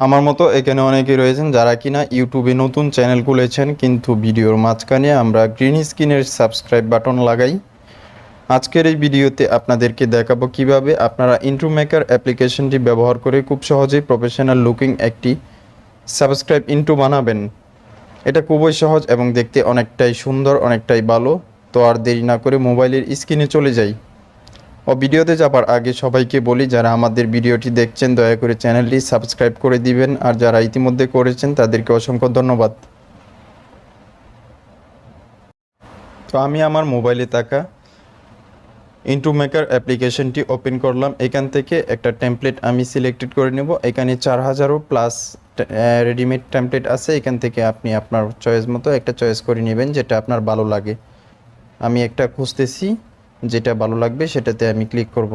আমার মতো এখানে অনেকেই রয়েছেন যারা কিনা ইউটিউবে নতুন চ্যানেল খুলেছেন, কিন্তু ভিডিওর মাঝখানে আমরা গ্রিন স্ক্রিনের সাবস্ক্রাইব বাটন লাগাই। আজকের এই ভিডিওতে আপনাদেরকে দেখাবো কিভাবে আপনারা ইন্ট্রো মেকার অ্যাপ্লিকেশনটি ব্যবহার করে খুব সহজেই প্রফেশনাল লুকিং একটি সাবস্ক্রাইব ইন্ট্রো বানাবেন। এটা খুবই সহজ এবং দেখতে অনেকটাই সুন্দর, অনেকটাই ভালো। তো আর দেরি না করে মোবাইলের স্ক্রিনে চলে যাই। ভিডিওতে যাবার আগে সবাইকে বলি, যারা আমাদের ভিডিওটি দেখছেন দয়া করে চ্যানেলটি সাবস্ক্রাইব করে দিবেন, আর যারা ইতিমধ্যে করেছেন তাদেরকে অসংখ্য ধন্যবাদ। তো আমি আমার মোবাইলে থাকা ইন্ট্রো মেকার অ্যাপ্লিকেশনটি ওপেন করলাম। এখান থেকে একটা টেমপ্লেট আমি সিলেক্টেড করে নেব। এখানে 4000ও প্লাস রেডিমেড টেমপ্লেট আছে। এখান থেকে আপনি আপনার চয়েস মতো একটা চয়েস করে নেবেন, যেটা আপনার ভালো লাগে। আমি একটা খুঁজতেছি, যেটা ভালো লাগবে সেটাতে আমি ক্লিক করব।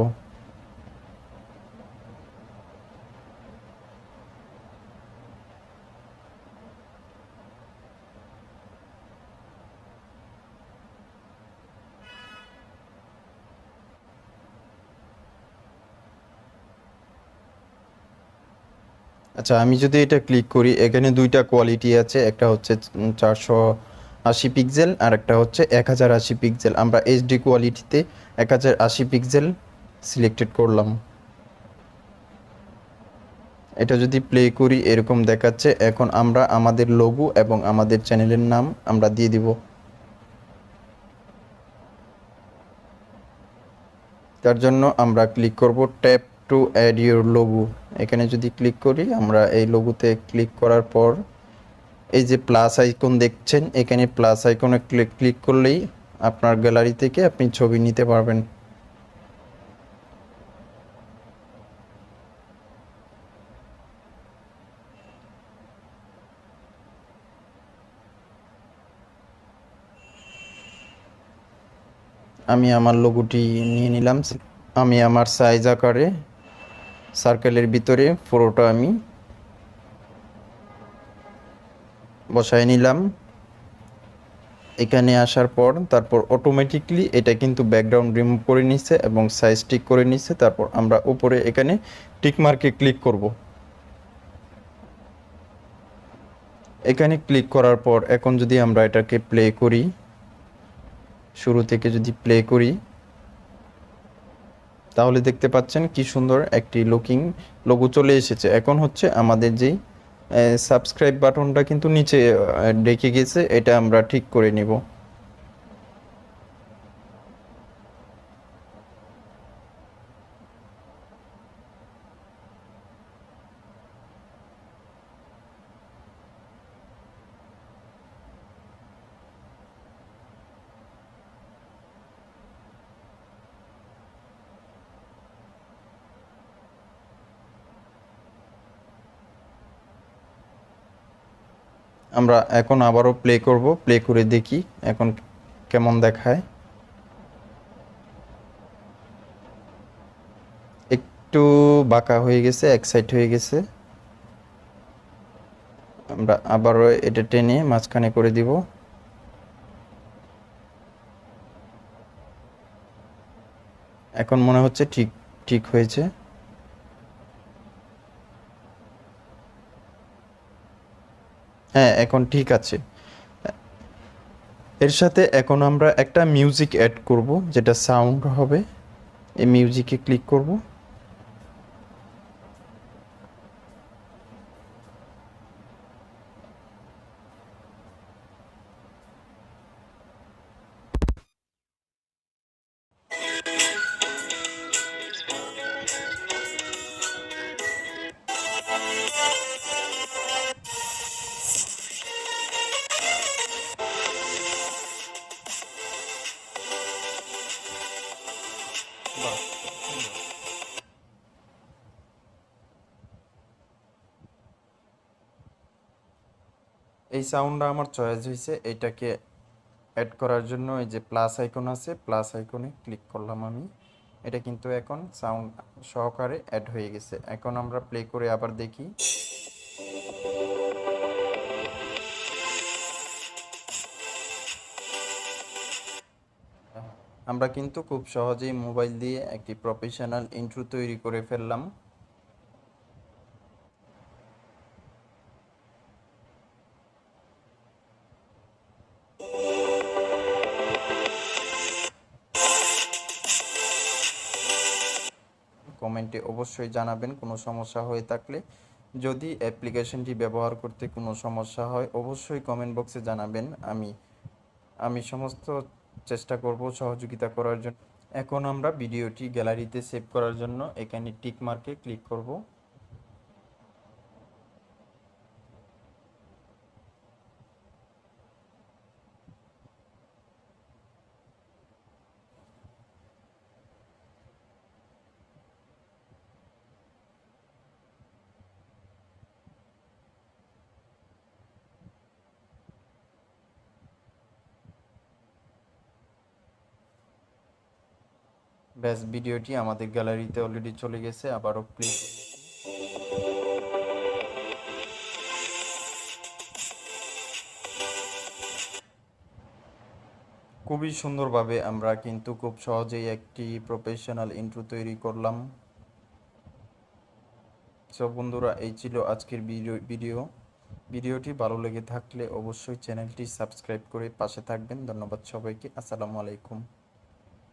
আচ্ছা, আমি যদি এটা ক্লিক করি, এখানে দুইটা কোয়ালিটি আছে। একটা হচ্ছে 480 পিক্সেল, আর একটা হচ্ছে 1080 পিক্সেল। আমরা এইচডি কোয়ালিটিতে 1080 পিক্সেল সিলেক্টেড করলাম। এটা যদি প্লে করি এরকম দেখাচ্ছে। এখন আমরা আমাদের লোগো এবং আমাদের চ্যানেলের নাম আমরা দিয়ে দিব। তার জন্য আমরা ক্লিক করব tap to add your logo. এখানে যদি ক্লিক করি, আমরা এই লোগোতে ক্লিক করার পর এই যে প্লাস আইকন দেখছেন, এখানে প্লাস আইকনে ক্লিক করলেই আপনার গ্যালারি থেকে আপনি ছবি নিতে পারবেন। আমি আমার লোগোটি নিয়ে নিলাম। আমি আমার সাইজ আকারে সার্কেলের ভিতরে পুরোটা আমি বসায় নিলাম। এখানে আসার পর তারপর অটোমেটিকলি এটা কিন্তু ব্যাকগ্রাউন্ড রিমুভ করে নিচ্ছে এবং সাইজ ঠিক করে নিচ্ছে। তারপর আমরা উপরে এখানে টিক মার্কে ক্লিক করব। এখানে ক্লিক করার পর এখন যদি আমরা এটাকে প্লে করি, শুরু থেকে যদি প্লে করি, তাহলে দেখতে পাচ্ছেন কি সুন্দর একটি লুকিং লোগো চলে এসেছে। এখন হচ্ছে আমাদের যেই সাবস্ক্রাইব বাটনটা কিন্তু নিচে রেখে গেছে, এটা আমরা ঠিক করে নিব। আমরা এখন আবারও প্লে করব, প্লে করে দেখি এখন কেমন দেখায়। একটু বাঁকা হয়ে গেছে, এক সাইড হয়ে গেছে। আমরা আবারও এটা টেনে মাঝখানে করে দিব। এখন মনে হচ্ছে ঠিক ঠিক হয়েছে। হ্যাঁ, এখন ঠিক আছে। এর সাথে এখন আমরা একটা মিউজিক অ্যাড করব, যেটা সাউন্ড হবে। এই মিউজিকে ক্লিক করব। এই সাউন্ডটা আমার চয়েস হয়েছে। এটাকে অ্যাড করার জন্য এই যে প্লাস আইকন আছে, প্লাস আইকনে ক্লিক করলাম আমি। এটা কিন্তু এখন সাউন্ড সহকারে অ্যাড হয়ে গেছে। এখন আমরা প্লে করে আবার দেখি। আমরা কিন্তু খুব সহজেই মোবাইল দিয়ে একটি প্রফেশনাল ইন্ট্রো তৈরি করে ফেললাম। কমেন্টে অবশ্যই জানাবেন কোনো সমস্যা হয়ে থাকলে। যদি অ্যাপ্লিকেশনটি ব্যবহার করতে কোনো সমস্যা হয় অবশ্যই কমেন্ট বক্সে জানাবেন। আমি সমস্ত চেষ্টা করব সহযোগিতা করার জন্য। এখন আমরা ভিডিওটি গ্যালারিতে সেভ করার জন্য এখানে টিক মার্কে ক্লিক করব। ব্যাস, ভিডিওটি আমাদের গ্যালারিতে অলরেডি চলে গেছে। আবারও প্লে খুবই সুন্দরভাবে আমরা কিন্তু খুব সহজেই একটি প্রফেশনাল ইন্ট্রো তৈরি করলাম। সো বন্ধুরা, এই ছিল আজকের ভিডিওটি ভালো লেগে থাকলে অবশ্যই চ্যানেলটি সাবস্ক্রাইব করে পাশে থাকবেন। ধন্যবাদ সবাইকে। আসসালামু আলাইকুম।